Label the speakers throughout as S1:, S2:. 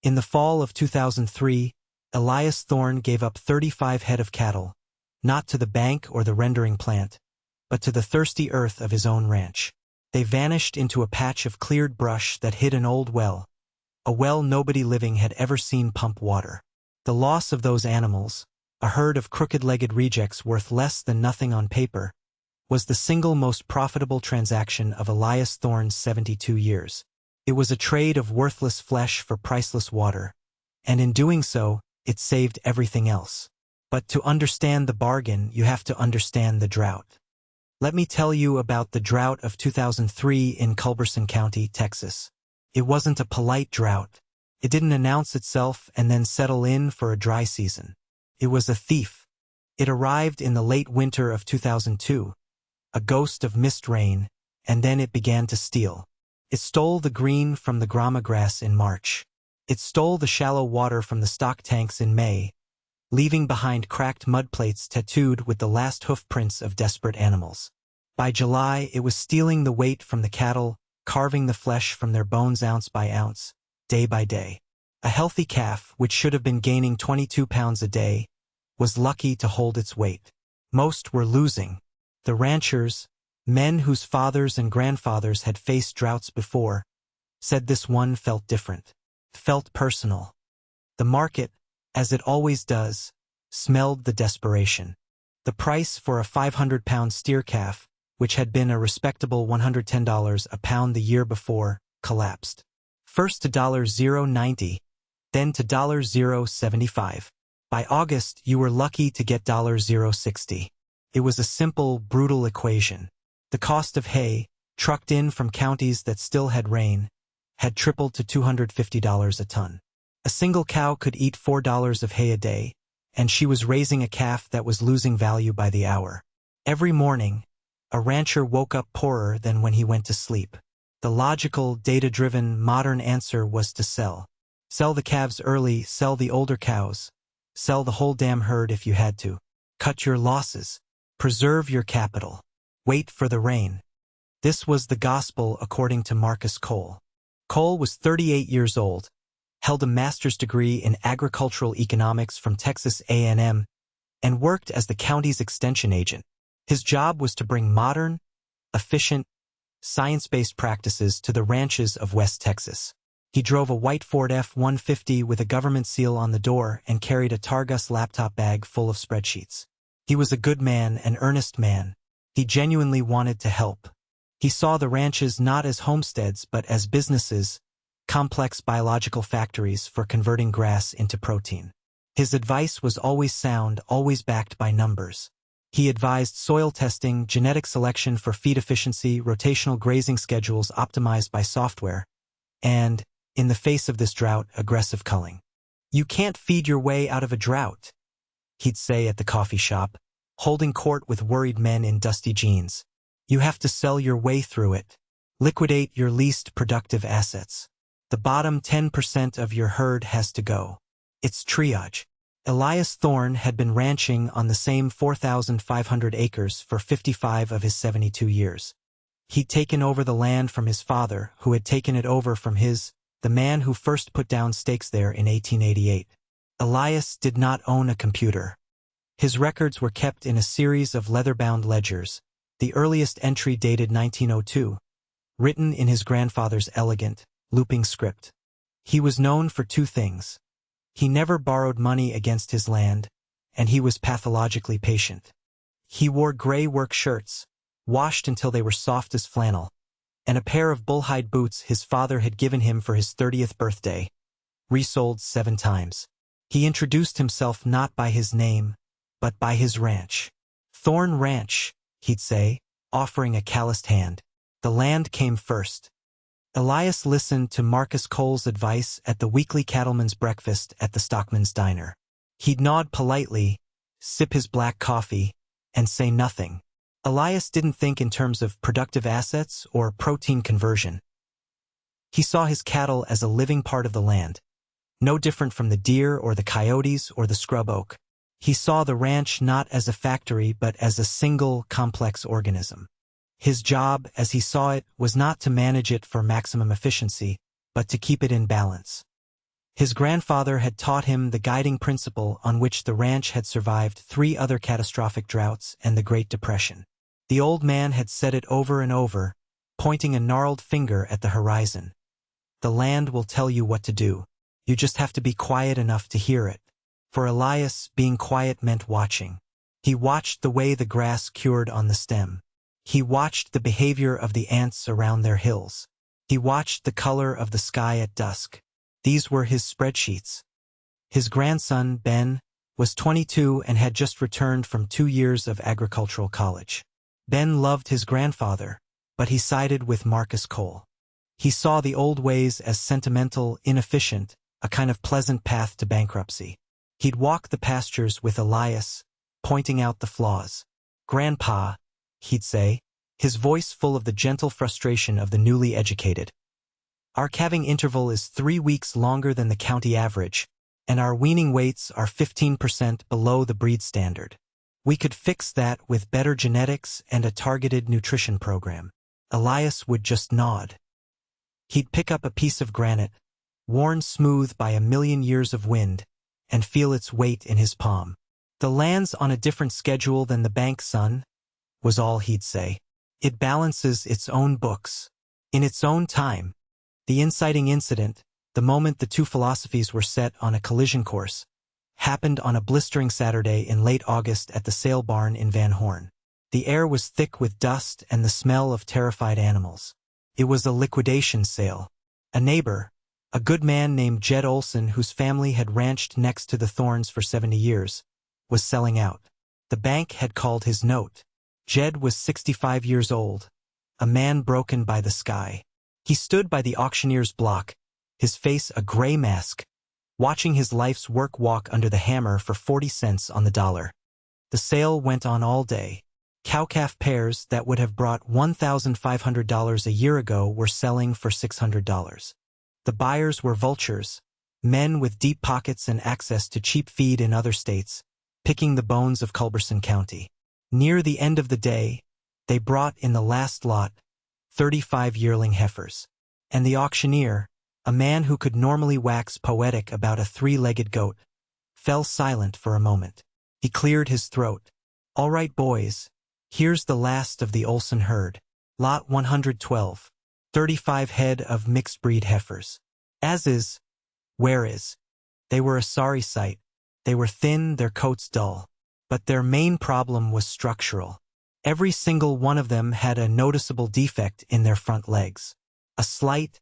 S1: In the fall of 2003, Elias Thorne gave up 35 head of cattle, not to the bank or the rendering plant, but to the thirsty earth of his own ranch. They vanished into a patch of cleared brush that hid an old well, a well nobody living had ever seen pump water. The loss of those animals, a herd of crooked-legged rejects worth less than nothing on paper, was the single most profitable transaction of Elias Thorne's 72 years. It was a trade of worthless flesh for priceless water, and in doing so, it saved everything else. But to understand the bargain, you have to understand the drought. Let me tell you about the drought of 2003 in Culberson County, Texas. It wasn't a polite drought. It didn't announce itself and then settle in for a dry season. It was a thief. It arrived in the late winter of 2002, a ghost of mist rain, and then it began to steal. It stole the green from the grama grass in March. It stole the shallow water from the stock tanks in May, leaving behind cracked mud plates tattooed with the last hoof prints of desperate animals. By July, it was stealing the weight from the cattle, carving the flesh from their bones ounce by ounce, day by day. A healthy calf, which should have been gaining 22 pounds a day, was lucky to hold its weight. Most were losing. The ranchers, men whose fathers and grandfathers had faced droughts before, said this one felt different, felt personal. The market, as it always does, smelled the desperation. The price for a 500-pound steer calf, which had been a respectable $110 a pound the year before, collapsed. First to $0.90, then to $0.75. By August, you were lucky to get $0.60. It was a simple, brutal equation. The cost of hay, trucked in from counties that still had rain, had tripled to $250 a ton. A single cow could eat $4 of hay a day, and she was raising a calf that was losing value by the hour. Every morning, a rancher woke up poorer than when he went to sleep. The logical, data-driven, modern answer was to sell. Sell the calves early, sell the older cows. Sell the whole damn herd if you had to. Cut your losses. Preserve your capital. Wait for the rain. This was the gospel according to Marcus Cole. Cole was 38 years old, held a master's degree in agricultural economics from Texas A&M, and worked as the county's extension agent. His job was to bring modern, efficient, science-based practices to the ranches of West Texas. He drove a white Ford F-150 with a government seal on the door and carried a Targus laptop bag full of spreadsheets. He was a good man, an earnest man. He genuinely wanted to help. He saw the ranches not as homesteads but as businesses, complex biological factories for converting grass into protein. His advice was always sound, always backed by numbers. He advised soil testing, genetic selection for feed efficiency, rotational grazing schedules optimized by software, and, in the face of this drought, aggressive culling. "You can't feed your way out of a drought," he'd say at the coffee shop, holding court with worried men in dusty jeans. "You have to sell your way through it. Liquidate your least productive assets. The bottom 10% of your herd has to go. It's triage." Elias Thorne had been ranching on the same 4,500 acres for 55 of his 72 years. He'd taken over the land from his father, who had taken it over from the man who first put down stakes there in 1888. Elias did not own a computer. His records were kept in a series of leather-bound ledgers, the earliest entry dated 1902, written in his grandfather's elegant, looping script. He was known for two things. He never borrowed money against his land, and he was pathologically patient. He wore gray work shirts, washed until they were soft as flannel, and a pair of bullhide boots his father had given him for his 30th birthday, resold 7 times. He introduced himself not by his name, but by his ranch. "Thorne Ranch," he'd say, offering a calloused hand. The land came first. Elias listened to Marcus Cole's advice at the weekly cattleman's breakfast at the stockman's diner. He'd nod politely, sip his black coffee, and say nothing. Elias didn't think in terms of productive assets or protein conversion. He saw his cattle as a living part of the land, no different from the deer or the coyotes or the scrub oak. He saw the ranch not as a factory but as a single, complex organism. His job, as he saw it, was not to manage it for maximum efficiency, but to keep it in balance. His grandfather had taught him the guiding principle on which the ranch had survived 3 other catastrophic droughts and the Great Depression. The old man had said it over and over, pointing a gnarled finger at the horizon. The land will tell you what to do. You just have to be quiet enough to hear it. For Elias, being quiet meant watching. He watched the way the grass cured on the stem. He watched the behavior of the ants around their hills. He watched the color of the sky at dusk. These were his spreadsheets. His grandson, Ben, was 22 and had just returned from 2 years of agricultural college. Ben loved his grandfather, but he sided with Marcus Cole. He saw the old ways as sentimental, inefficient, a kind of pleasant path to bankruptcy. He'd walk the pastures with Elias, pointing out the flaws. "Grandpa," he'd say, his voice full of the gentle frustration of the newly educated. "Our calving interval is 3 weeks longer than the county average, and our weaning weights are 15% below the breed standard. We could fix that with better genetics and a targeted nutrition program." Elias would just nod. He'd pick up a piece of granite, worn smooth by 1,000,000 years of wind, and feel its weight in his palm. "The land's on a different schedule than the bank, son," was all he'd say. "It balances its own books. In its own time." The inciting incident, the moment the 2 philosophies were set on a collision course, happened on a blistering Saturday in late August at the sale barn in Van Horn. The air was thick with dust and the smell of terrified animals. It was a liquidation sale. A neighbor, a good man named Jed Olson, whose family had ranched next to the Thornes for 70 years, was selling out. The bank had called his note. Jed was 65 years old, a man broken by the sky. He stood by the auctioneer's block, his face a gray mask, watching his life's work walk under the hammer for 40 cents on the dollar. The sale went on all day. Cow-calf pairs that would have brought $1,500 a year ago were selling for $600. The buyers were vultures, men with deep pockets and access to cheap feed in other states, picking the bones of Culberson County. Near the end of the day, they brought in the last lot, 35 yearling heifers. And the auctioneer, a man who could normally wax poetic about a 3-legged goat, fell silent for a moment. He cleared his throat. "All right, boys, here's the last of the Olson herd. Lot 112, 35 head of mixed-breed heifers. As is, where is." They were a sorry sight. They were thin, their coats dull. But their main problem was structural. Every single one of them had a noticeable defect in their front legs. A slight,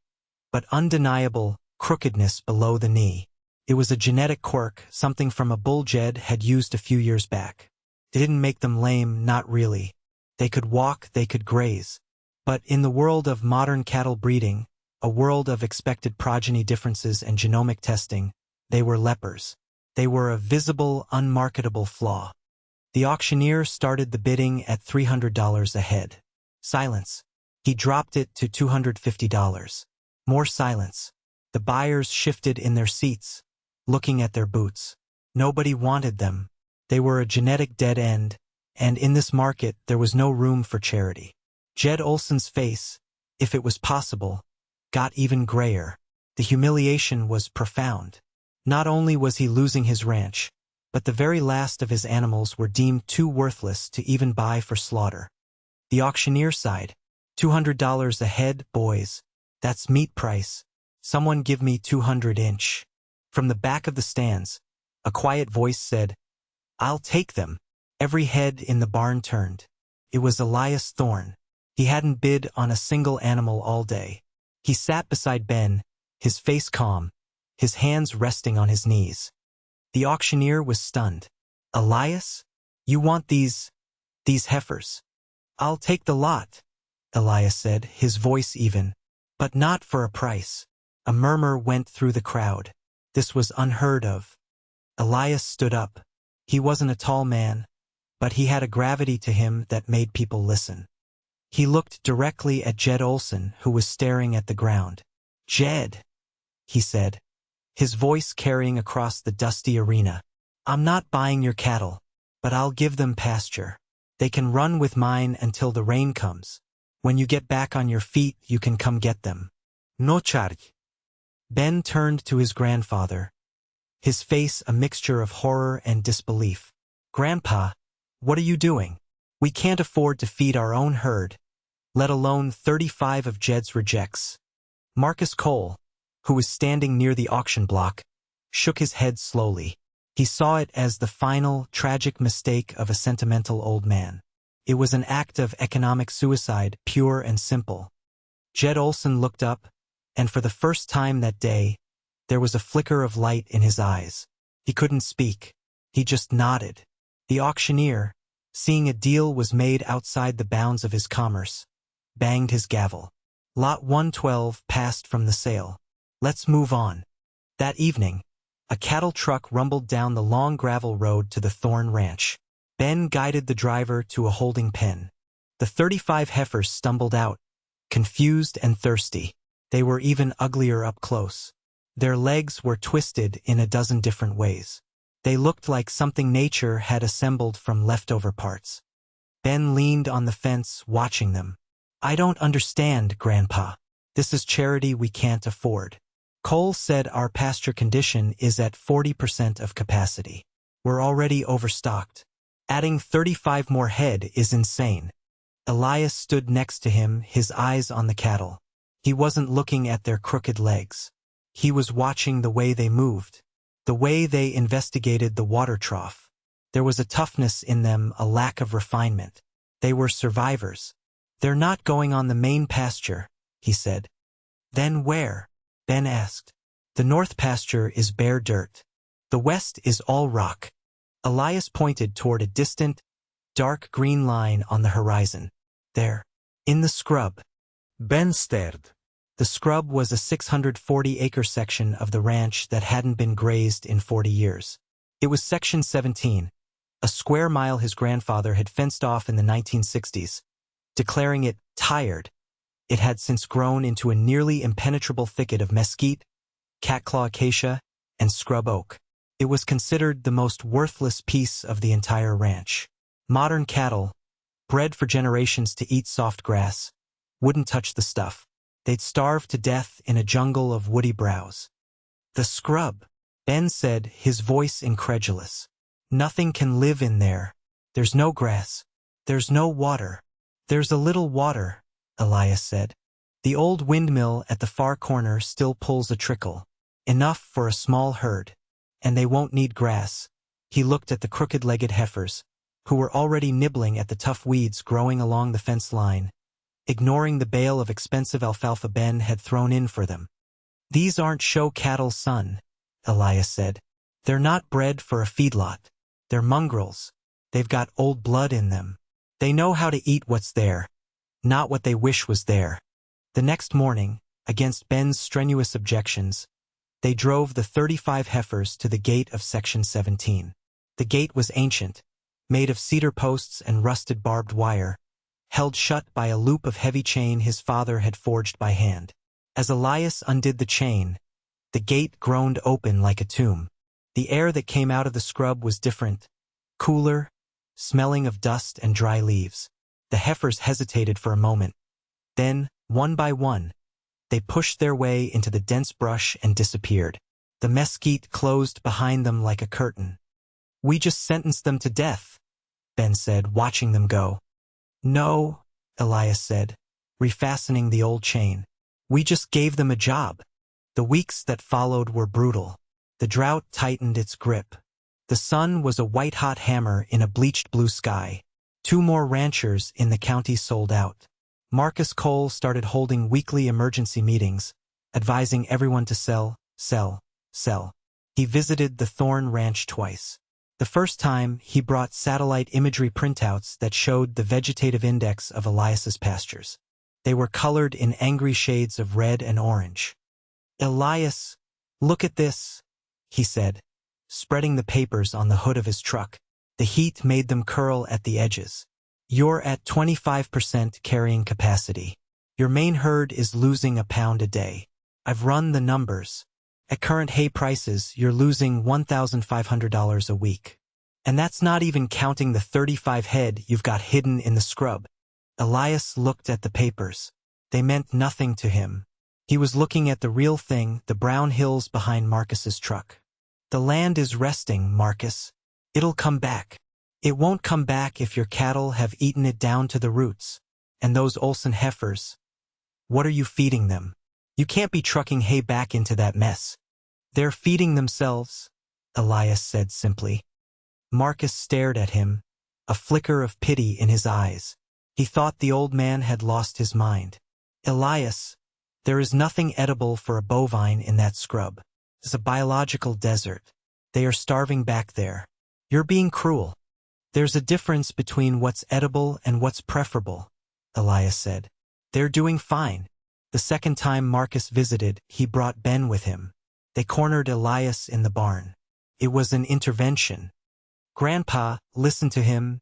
S1: but undeniable, crookedness below the knee. It was a genetic quirk, something from a bull Jed had used a few years back. It didn't make them lame, not really. They could walk, they could graze. But in the world of modern cattle breeding, a world of expected progeny differences and genomic testing, they were lepers. They were a visible, unmarketable flaw. The auctioneer started the bidding at $300 a head. Silence. He dropped it to $250. More silence. The buyers shifted in their seats, looking at their boots. Nobody wanted them. They were a genetic dead end, and in this market there was no room for charity. Jed Olson's face, if it was possible, got even grayer. The humiliation was profound. Not only was he losing his ranch, but the very last of his animals were deemed too worthless to even buy for slaughter. The auctioneer sighed. $200 a head, boys. That's meat price. Someone give me 200-inch. From the back of the stands, a quiet voice said, "I'll take them." Every head in the barn turned. It was Elias Thorne. He hadn't bid on a single animal all day. He sat beside Ben, his face calm, his hands resting on his knees. The auctioneer was stunned. "Elias? You want these heifers?" "I'll take the lot," Elias said, his voice even. "But not for a price." A murmur went through the crowd. This was unheard of. Elias stood up. He wasn't a tall man, but he had a gravity to him that made people listen. He looked directly at Jed Olson, who was staring at the ground. "Jed," he said, his voice carrying across the dusty arena. "I'm not buying your cattle, but I'll give them pasture. They can run with mine until the rain comes. When you get back on your feet, you can come get them. No charge." Ben turned to his grandfather, his face a mixture of horror and disbelief. "Grandpa, what are you doing? We can't afford to feed our own herd, let alone 35 of Jed's rejects." Marcus Cole, who was standing near the auction block, shook his head slowly. He saw it as the final, tragic mistake of a sentimental old man. It was an act of economic suicide, pure and simple. Jed Olson looked up, and for the first time that day, there was a flicker of light in his eyes. He couldn't speak. He just nodded. The auctioneer, seeing a deal was made outside the bounds of his commerce, banged his gavel. Lot 112 passed from the sale. "Let's move on." That evening, a cattle truck rumbled down the long gravel road to the Thorne Ranch. Ben guided the driver to a holding pen. The 35 heifers stumbled out, confused and thirsty. They were even uglier up close. Their legs were twisted in a dozen different ways. They looked like something nature had assembled from leftover parts. Ben leaned on the fence, watching them. "I don't understand, Grandpa. This is charity we can't afford." Cole said our pasture condition is at 40% of capacity. We're already overstocked. Adding 35 more head is insane. Elias stood next to him, his eyes on the cattle. He wasn't looking at their crooked legs. He was watching the way they moved, the way they investigated the water trough. There was a toughness in them, a lack of refinement. They were survivors. "They're not going on the main pasture," he said. "Then where?" Ben asked. "The north pasture is bare dirt. The west is all rock." Elias pointed toward a distant, dark green line on the horizon. "There, in the scrub." Ben stared. The scrub was a 640-acre section of the ranch that hadn't been grazed in 40 years. It was Section 17, a square mile his grandfather had fenced off in the 1960s, declaring it tired. It had since grown into a nearly impenetrable thicket of mesquite, catclaw acacia, and scrub oak. It was considered the most worthless piece of the entire ranch. Modern cattle, bred for generations to eat soft grass, wouldn't touch the stuff. They'd starve to death in a jungle of woody browse. "The scrub," Ben said, his voice incredulous. "Nothing can live in there. There's no grass. There's no water." "There's a little water," Elias said. "The old windmill at the far corner still pulls a trickle. Enough for a small herd. And they won't need grass." He looked at the crooked-legged heifers, who were already nibbling at the tough weeds growing along the fence line, ignoring the bale of expensive alfalfa Ben had thrown in for them. "These aren't show cattle, son," Elias said. "They're not bred for a feedlot. They're mongrels. They've got old blood in them. They know how to eat what's there, not what they wish was there." The next morning, against Ben's strenuous objections, they drove the 35 heifers to the gate of Section 17. The gate was ancient, made of cedar posts and rusted barbed wire, held shut by a loop of heavy chain his father had forged by hand. As Elias undid the chain, the gate groaned open like a tomb. The air that came out of the scrub was different, cooler, smelling of dust and dry leaves. The heifers hesitated for a moment. Then, one by one, they pushed their way into the dense brush and disappeared. The mesquite closed behind them like a curtain. "We just sentenced them to death," Ben said, watching them go. "No," Elias said, refastening the old chain. "We just gave them a job." The weeks that followed were brutal. The drought tightened its grip. The sun was a white-hot hammer in a bleached blue sky. 2 more ranchers in the county sold out. Marcus Cole started holding weekly emergency meetings, advising everyone to sell, sell, sell. He visited the Thorne Ranch twice. The first time, he brought satellite imagery printouts that showed the vegetative index of Elias's pastures. They were colored in angry shades of red and orange. "Elias, look at this," he said, spreading the papers on the hood of his truck. The heat made them curl at the edges. "You're at 25% carrying capacity. Your main herd is losing a pound a day. I've run the numbers. At current hay prices, you're losing $1,500 a week. And that's not even counting the 35 head you've got hidden in the scrub." Elias looked at the papers. They meant nothing to him. He was looking at the real thing, the brown hills behind Marcus's truck. The land is resting, Marcus. It'll come back. It won't come back if your cattle have eaten it down to the roots. And those Olsen heifers, what are you feeding them? You can't be trucking hay back into that mess. They're feeding themselves, Elias said simply. Marcus stared at him, a flicker of pity in his eyes. He thought the old man had lost his mind. Elias, there is nothing edible for a bovine in that scrub. It's a biological desert. They are starving back there. You're being cruel. There's a difference between what's edible and what's preferable, Elias said. They're doing fine. The second time Marcus visited, he brought Ben with him. They cornered Elias in the barn. It was an intervention. Grandpa, listen to him,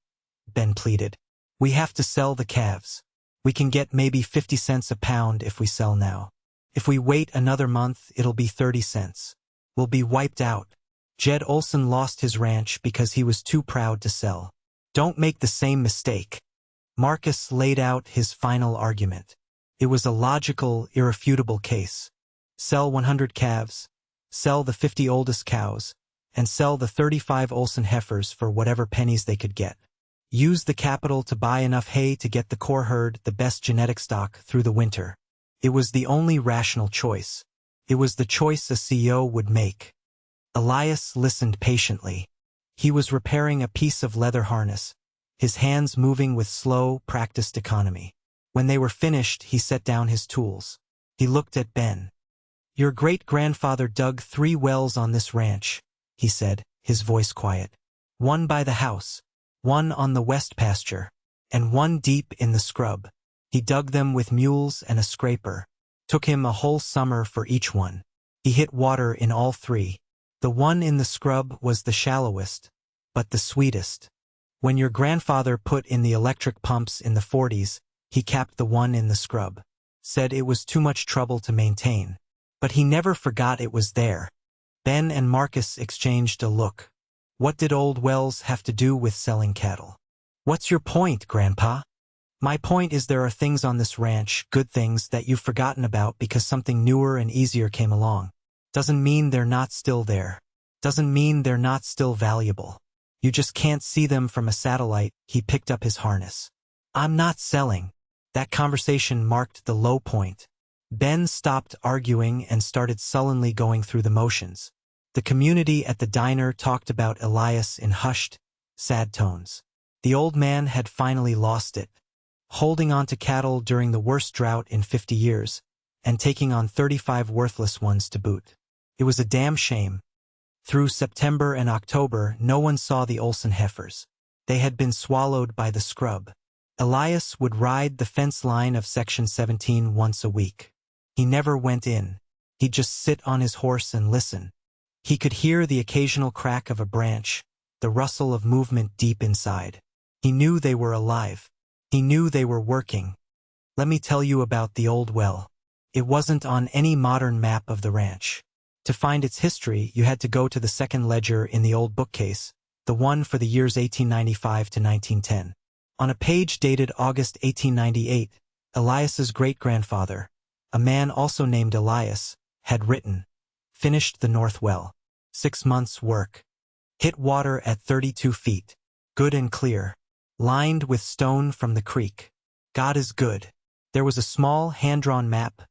S1: Ben pleaded. We have to sell the calves. We can get maybe 50 cents a pound if we sell now. If we wait another month, it'll be 30 cents. We'll be wiped out. Jed Olsen lost his ranch because he was too proud to sell. Don't make the same mistake. Marcus laid out his final argument. It was a logical, irrefutable case. Sell 100 calves, sell the 50 oldest cows, and sell the 35 Olsen heifers for whatever pennies they could get. Use the capital to buy enough hay to get the core herd the best genetic stock through the winter. It was the only rational choice. It was the choice a CEO would make. Elias listened patiently. He was repairing a piece of leather harness, his hands moving with slow, practiced economy. When they were finished, he set down his tools. He looked at Ben. Your great-grandfather dug 3 wells on this ranch, he said, his voice quiet. One by the house, one on the west pasture, and one deep in the scrub. He dug them with mules and a scraper. Took him a whole summer for each one. He hit water in all 3. The one in the scrub was the shallowest, but the sweetest. When your grandfather put in the electric pumps in the 40s, he capped the one in the scrub. Said it was too much trouble to maintain. But he never forgot it was there. Ben and Marcus exchanged a look. What did old wells have to do with selling cattle? What's your point, Grandpa? My point is there are things on this ranch, good things, that you've forgotten about because something newer and easier came along. Doesn't mean they're not still there. Doesn't mean they're not still valuable. You just can't see them from a satellite. He picked up his harness. I'm not selling. That conversation marked the low point. Ben stopped arguing and started sullenly going through the motions. The community at the diner talked about Elias in hushed, sad tones. The old man had finally lost it, holding on to cattle during the worst drought in 50 years, and taking on 35 worthless ones to boot. It was a damn shame. Through September and October, no one saw the Olsen heifers. They had been swallowed by the scrub. Elias would ride the fence line of Section 17 once a week. He never went in. He'd just sit on his horse and listen. He could hear the occasional crack of a branch, the rustle of movement deep inside. He knew they were alive. He knew they were working. Let me tell you about the old well. It wasn't on any modern map of the ranch. To find its history, you had to go to the second ledger in the old bookcase, the one for the years 1895 to 1910. On a page dated August 1898, Elias's great-grandfather, a man also named Elias, had written, finished the north well. 6 months' work. Hit water at 32 feet. Good and clear. Lined with stone from the creek. God is good. There was a small hand-drawn map,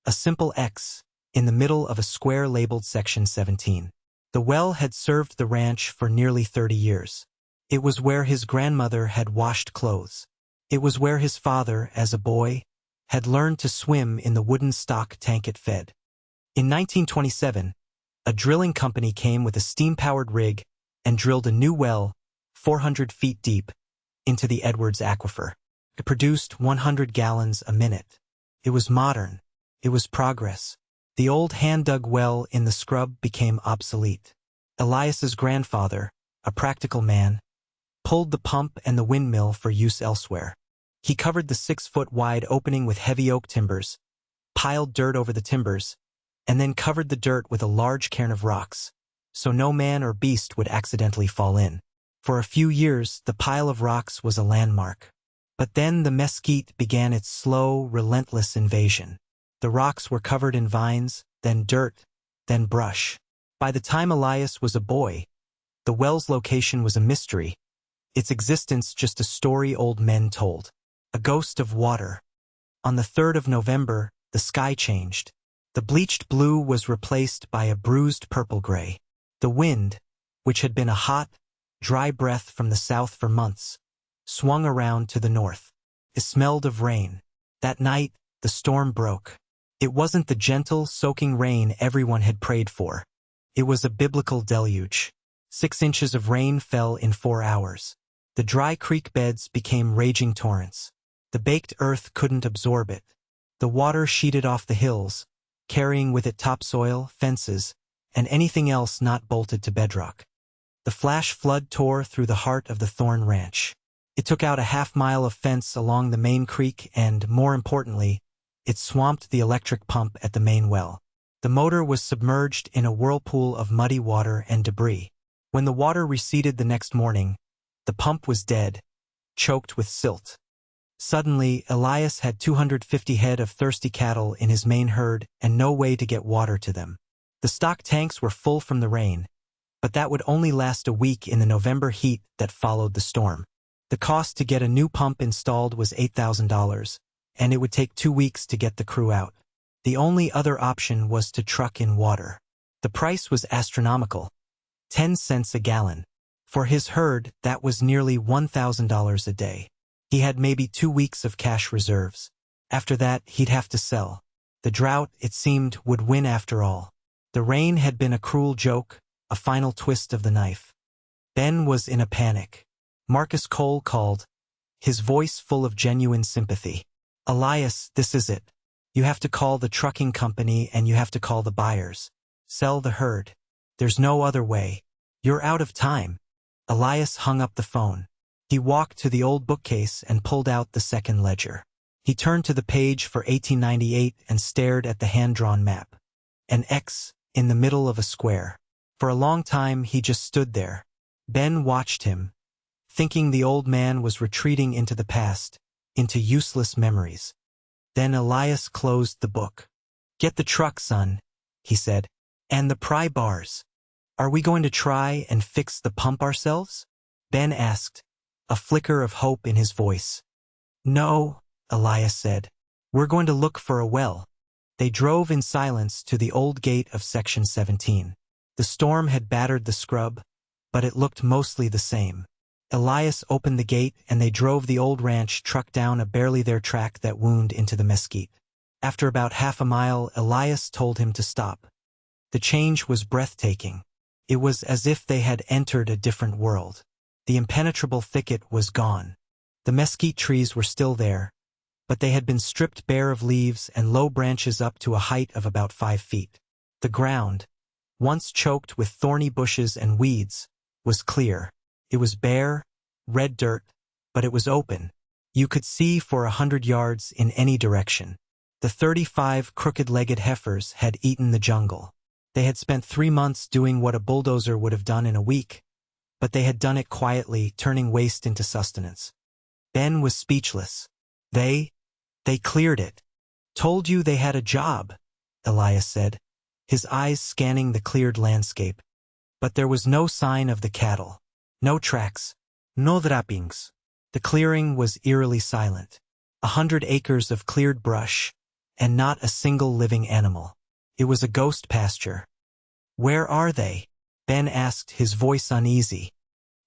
S1: a simple X, in the middle of a square labeled Section 17. The well had served the ranch for nearly 30 years. It was where his grandmother had washed clothes. It was where his father, as a boy, had learned to swim in the wooden stock tank it fed. In 1927, a drilling company came with a steam-powered rig and drilled a new well, 400 feet deep, into the Edwards Aquifer. It produced 100 gallons a minute. It was modern. It was progress. The old hand-dug well in the scrub became obsolete. Elias's grandfather, a practical man, pulled the pump and the windmill for use elsewhere. He covered the 6-foot-wide opening with heavy oak timbers, piled dirt over the timbers, and then covered the dirt with a large cairn of rocks, so no man or beast would accidentally fall in. For a few years, the pile of rocks was a landmark. But then the mesquite began its slow, relentless invasion. The rocks were covered in vines, then dirt, then brush. By the time Elias was a boy, the well's location was a mystery, its existence just a story old men told. A ghost of water. On the 3rd of November, the sky changed. The bleached blue was replaced by a bruised purple-gray. The wind, which had been a hot, dry breath from the south for months, swung around to the north. It smelled of rain. That night, the storm broke. It wasn't the gentle, soaking rain everyone had prayed for. It was a biblical deluge. 6 inches of rain fell in 4 hours. The dry creek beds became raging torrents. The baked earth couldn't absorb it. The water sheeted off the hills, carrying with it topsoil, fences, and anything else not bolted to bedrock. The flash flood tore through the heart of the Thorne Ranch. It took out a half-mile of fence along the main creek and, more importantly, it swamped the electric pump at the main well. The motor was submerged in a whirlpool of muddy water and debris. When the water receded the next morning, the pump was dead, choked with silt. Suddenly, Elias had 250 head of thirsty cattle in his main herd and no way to get water to them. The stock tanks were full from the rain, but that would only last a week in the November heat that followed the storm. The cost to get a new pump installed was $8,000, and it would take 2 weeks to get the crew out. The only other option was to truck in water. The price was astronomical, 10 cents a gallon. For his herd, that was nearly $1,000 a day. He had maybe 2 weeks of cash reserves. After that, he'd have to sell. The drought, it seemed, would win after all. The rain had been a cruel joke, a final twist of the knife. Ben was in a panic. Marcus Cole called, his voice full of genuine sympathy. Elias, this is it. You have to call the trucking company and you have to call the buyers. Sell the herd. There's no other way. You're out of time. Elias hung up the phone. He walked to the old bookcase and pulled out the second ledger. He turned to the page for 1898 and stared at the hand-drawn map. An X in the middle of a square. For a long time he just stood there. Ben watched him, thinking the old man was retreating into the past, into useless memories. Then Elias closed the book. Get the truck, son, he said. And the pry bars. Are we going to try and fix the pump ourselves? Ben asked, a flicker of hope in his voice. No, Elias said. We're going to look for a well. They drove in silence to the old gate of Section 17. The storm had battered the scrub, but it looked mostly the same. Elias opened the gate and they drove the old ranch truck down a barely there track that wound into the mesquite. After about half a mile, Elias told him to stop. The change was breathtaking. It was as if they had entered a different world. The impenetrable thicket was gone. The mesquite trees were still there, but they had been stripped bare of leaves and low branches up to a height of about 5 feet. The ground, once choked with thorny bushes and weeds, was clear. It was bare, red dirt, but it was open. You could see for 100 yards in any direction. The 35 crooked-legged heifers had eaten the jungle. They had spent 3 months doing what a bulldozer would have done in a week, but they had done it quietly, turning waste into sustenance. Ben was speechless. They cleared it. Told you they had a job, Elias said, his eyes scanning the cleared landscape. But there was no sign of the cattle. No tracks. No droppings. The clearing was eerily silent. 100 acres of cleared brush, and not a single living animal. It was a ghost pasture. Where are they? Ben asked, his voice uneasy.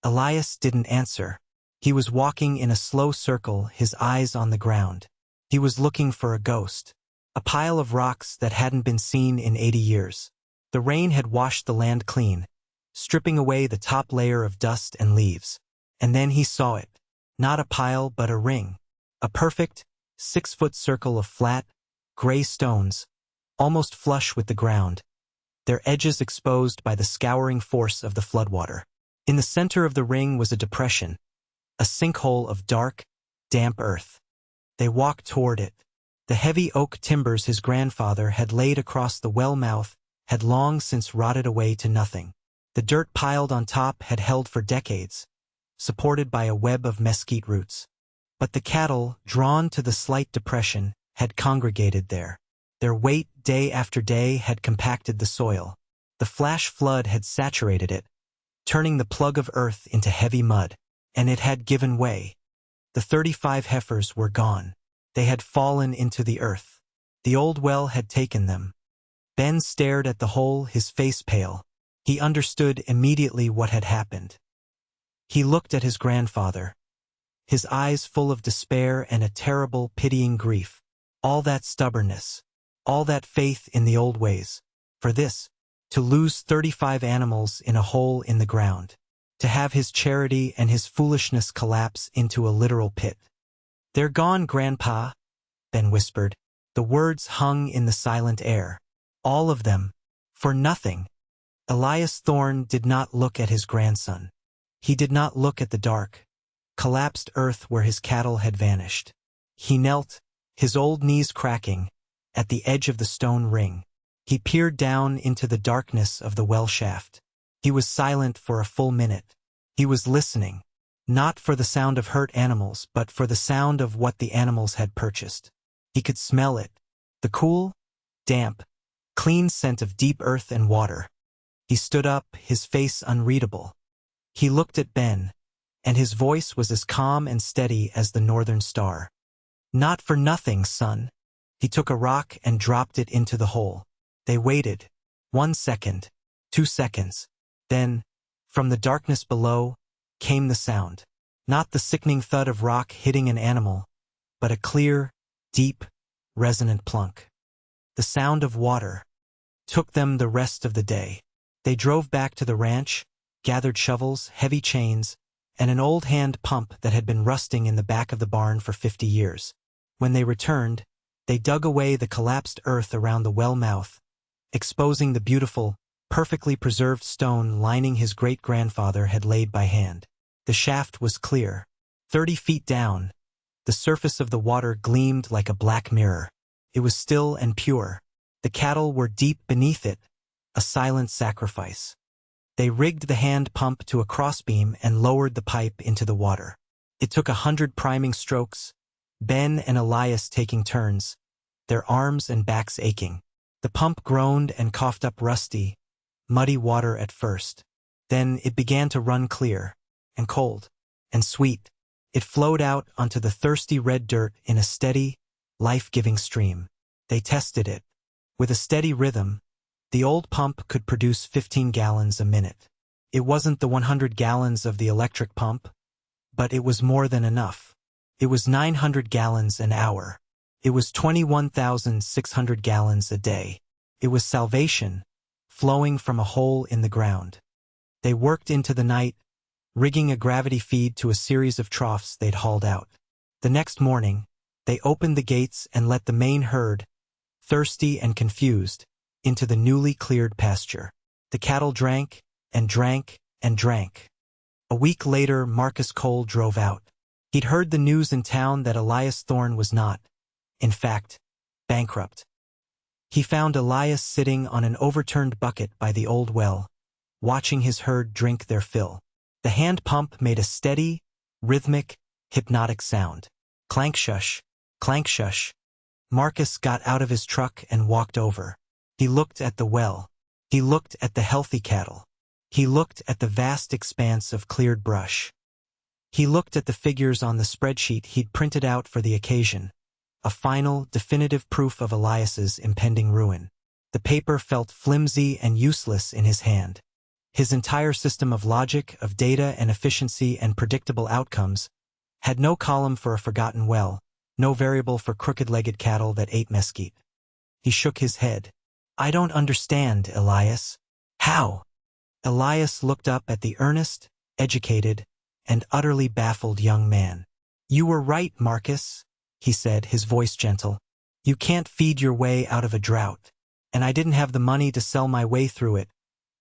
S1: Elias didn't answer. He was walking in a slow circle, his eyes on the ground. He was looking for a ghost. A pile of rocks that hadn't been seen in 80 years. The rain had washed the land clean, stripping away the top layer of dust and leaves. And then he saw it. Not a pile, but a ring. A perfect, 6-foot circle of flat, gray stones, almost flush with the ground, their edges exposed by the scouring force of the floodwater. In the center of the ring was a depression, a sinkhole of dark, damp earth. They walked toward it. The heavy oak timbers his grandfather had laid across the well mouth had long since rotted away to nothing. The dirt piled on top had held for decades, supported by a web of mesquite roots. But the cattle, drawn to the slight depression, had congregated there. Their weight day after day had compacted the soil. The flash flood had saturated it, turning the plug of earth into heavy mud, and it had given way. The 35 heifers were gone. They had fallen into the earth. The old well had taken them. Ben stared at the hole, his face pale. He understood immediately what had happened. He looked at his grandfather, his eyes full of despair and a terrible, pitying grief. All that stubbornness, all that faith in the old ways. For this, to lose 35 animals in a hole in the ground. To have his charity and his foolishness collapse into a literal pit. "They're gone, Grandpa," Ben whispered. The words hung in the silent air. All of them. For nothing. Elias Thorne did not look at his grandson. He did not look at the dark, collapsed earth where his cattle had vanished. He knelt, his old knees cracking, at the edge of the stone ring. He peered down into the darkness of the well shaft. He was silent for a full minute. He was listening, not for the sound of hurt animals, but for the sound of what the animals had purchased. He could smell it, the cool, damp, clean scent of deep earth and water. He stood up, his face unreadable. He looked at Ben, and his voice was as calm and steady as the northern star. "Not for nothing, son." He took a rock and dropped it into the hole. They waited. 1 second, 2 seconds. Then, from the darkness below, came the sound. Not the sickening thud of rock hitting an animal, but a clear, deep, resonant plunk. The sound of water. Took them the rest of the day. They drove back to the ranch, gathered shovels, heavy chains, and an old hand pump that had been rusting in the back of the barn for 50 years. When they returned, they dug away the collapsed earth around the well mouth, exposing the beautiful, perfectly preserved stone lining his great-grandfather had laid by hand. The shaft was clear. 30 feet down, the surface of the water gleamed like a black mirror. It was still and pure. The cattle were deep beneath it, a silent sacrifice. They rigged the hand pump to a crossbeam and lowered the pipe into the water. It took 100 priming strokes, Ben and Elias taking turns, their arms and backs aching. The pump groaned and coughed up rusty, muddy water at first. Then it began to run clear, and cold, and sweet. It flowed out onto the thirsty red dirt in a steady, life-giving stream. They tested it. With a steady rhythm, the old pump could produce 15 gallons a minute. It wasn't the 100 gallons of the electric pump, but it was more than enough. It was 900 gallons an hour. It was 21,600 gallons a day. It was salvation, flowing from a hole in the ground. They worked into the night, rigging a gravity feed to a series of troughs they'd hauled out. The next morning, they opened the gates and let the main herd, thirsty and confused, into the newly cleared pasture. The cattle drank, and drank, and drank. A week later, Marcus Cole drove out. He'd heard the news in town that Elias Thorne was not, in fact, bankrupt. He found Elias sitting on an overturned bucket by the old well, watching his herd drink their fill. The hand pump made a steady, rhythmic, hypnotic sound. Clank shush, clank shush. Marcus got out of his truck and walked over. He looked at the well. He looked at the healthy cattle. He looked at the vast expanse of cleared brush. He looked at the figures on the spreadsheet he'd printed out for the occasion, a final, definitive proof of Elias's impending ruin. The paper felt flimsy and useless in his hand. His entire system of logic, of data and efficiency and predictable outcomes had no column for a forgotten well, no variable for crooked-legged cattle that ate mesquite. He shook his head. "I don't understand, Elias." "How?" Elias looked up at the earnest, educated, and utterly baffled young man. "You were right, Marcus," he said, his voice gentle. "You can't feed your way out of a drought. And I didn't have the money to sell my way through it."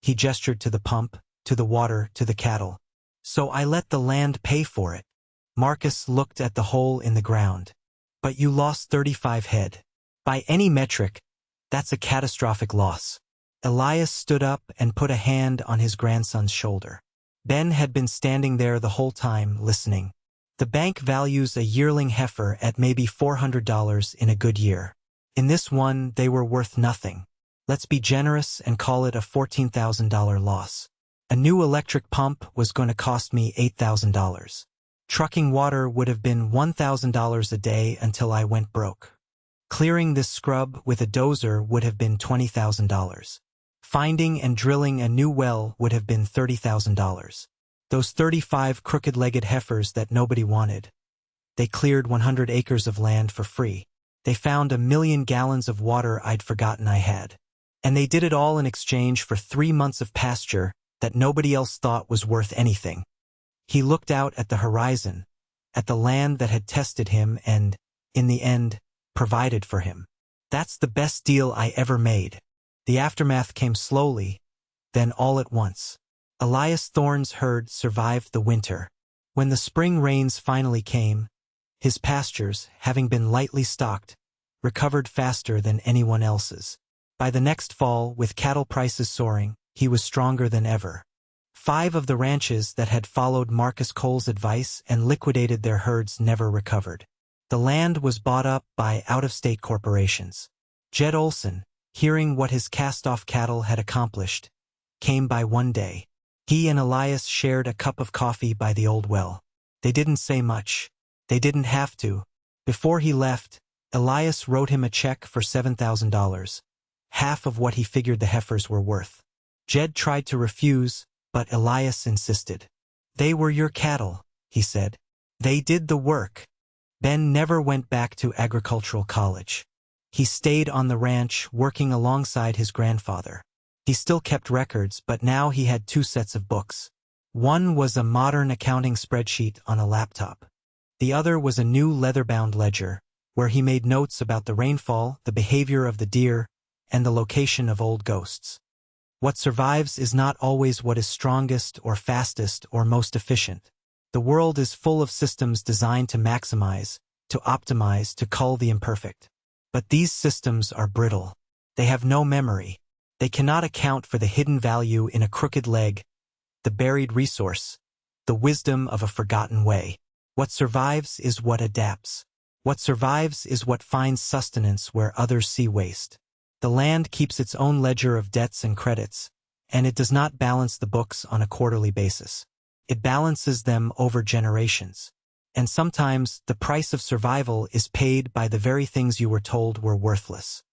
S1: He gestured to the pump, to the water, to the cattle. "So I let the land pay for it." Marcus looked at the hole in the ground. "But you lost 35 head. By any metric, that's a catastrophic loss." Elias stood up and put a hand on his grandson's shoulder. Ben had been standing there the whole time, listening. "The bank values a yearling heifer at maybe $400 in a good year. In this one, they were worth nothing. Let's be generous and call it a $14,000 loss. A new electric pump was going to cost me $8,000. Trucking water would have been $1,000 a day until I went broke. Clearing this scrub with a dozer would have been $20,000. Finding and drilling a new well would have been $30,000. Those 35 crooked-legged heifers that nobody wanted. They cleared 100 acres of land for free. They found 1,000,000 gallons of water I'd forgotten I had. And they did it all in exchange for 3 months of pasture that nobody else thought was worth anything. He looked out at the horizon, at the land that had tested him and, in the end, provided for him. That's the best deal I ever made. The aftermath came slowly, then all at once. Elias Thorne's herd survived the winter. When the spring rains finally came, his pastures, having been lightly stocked, recovered faster than anyone else's. By the next fall, with cattle prices soaring, he was stronger than ever. 5 of the ranches that had followed Marcus Cole's advice and liquidated their herds never recovered. The land was bought up by out-of-state corporations. Jed Olson, hearing what his cast-off cattle had accomplished, came by one day. He and Elias shared a cup of coffee by the old well. They didn't say much. They didn't have to. Before he left, Elias wrote him a check for $7,000, half of what he figured the heifers were worth. Jed tried to refuse, but Elias insisted. "They were your cattle," he said. "They did the work." Ben never went back to agricultural college. He stayed on the ranch, working alongside his grandfather. He still kept records, but now he had 2 sets of books. One was a modern accounting spreadsheet on a laptop. The other was a new leather-bound ledger, where he made notes about the rainfall, the behavior of the deer, and the location of old ghosts. What survives is not always what is strongest or fastest or most efficient. The world is full of systems designed to maximize, to optimize, to cull the imperfect. But these systems are brittle. They have no memory. They cannot account for the hidden value in a crooked leg, the buried resource, the wisdom of a forgotten way. What survives is what adapts. What survives is what finds sustenance where others see waste. The land keeps its own ledger of debts and credits, and it does not balance the books on a quarterly basis. It balances them over generations. And sometimes the price of survival is paid by the very things you were told were worthless.